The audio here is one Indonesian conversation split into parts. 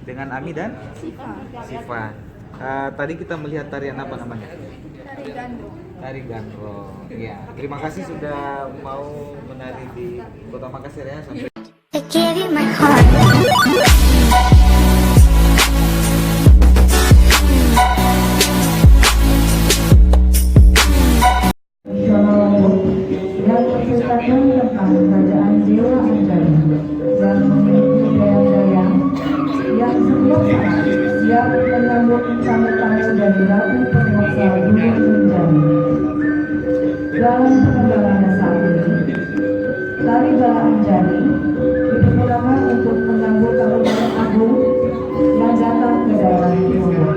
dengan Ami dan Siva. Siva. Tadi kita melihat tarian apa namanya? Tari gandrung. Tari gandrung. Iya. Terima kasih sudah mau menari di Kota Makassar ya. Sampai I gave you my heart. Yang menceritakan tentang kerajaan Dewa Anjani yang memiliki dayang-dayang yang setiap saat siap menyambut tamu-tamu dari ratu penguasa Gunung Rinjani. Dalam pengembangannya saat ini, tari bala Anjani dipergunakan untuk menyambut tamu-tamu agung yang datang ke daerah Timur.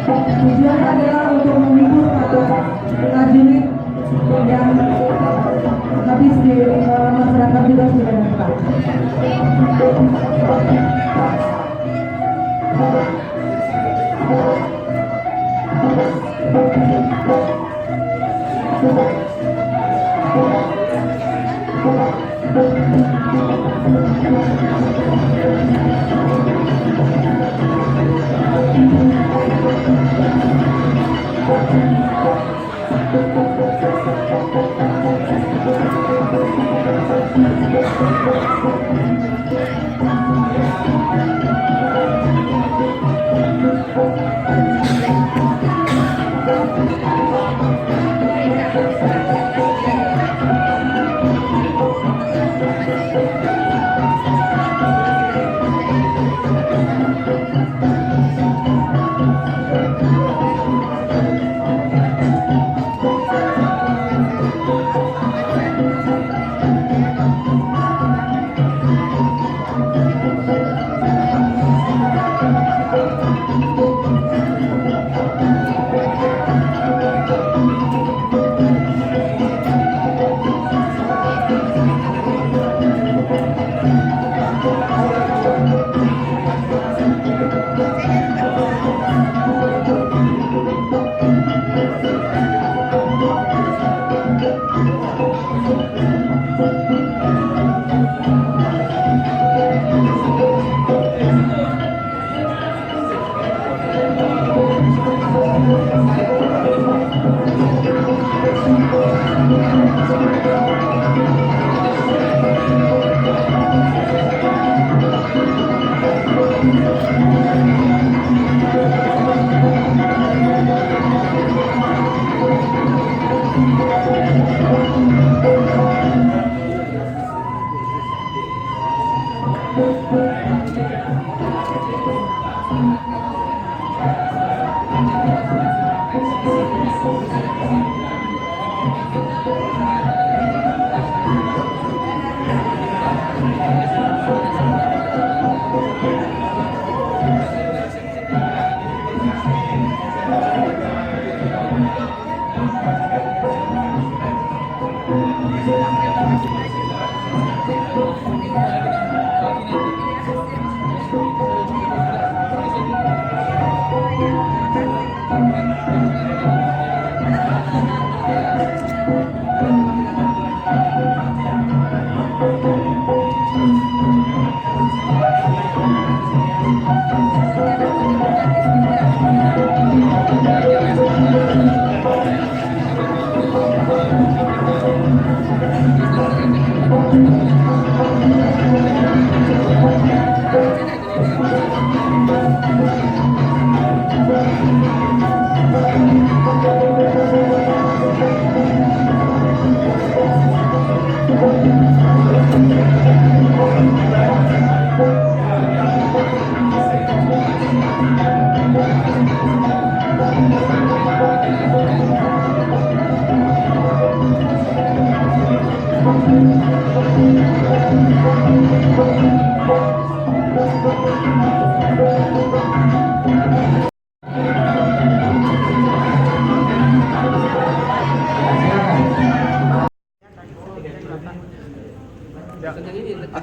Tujuan adalah untuk menghibur para prajurit yang habis di masyarakat juga sudah datang.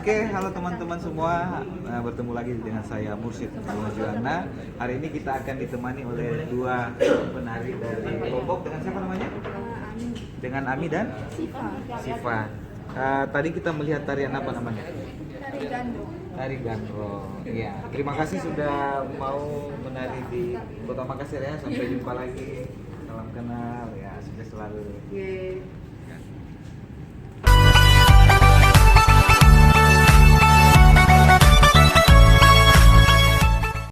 Oke, halo teman-teman semua. Bertemu lagi dengan saya Mursyid Juwana. Hari ini kita akan ditemani oleh dua penari dari Lombok. Dengan siapa namanya? Dengan Ami dan Siva. Tadi kita melihat tarian apa namanya? Tari gandrung. Tari gandrung. Iya. Terima kasih sudah mau menari di Kota Makassar ya. Sampai jumpa lagi. Salam kenal ya. Sukses selalu. Yeay.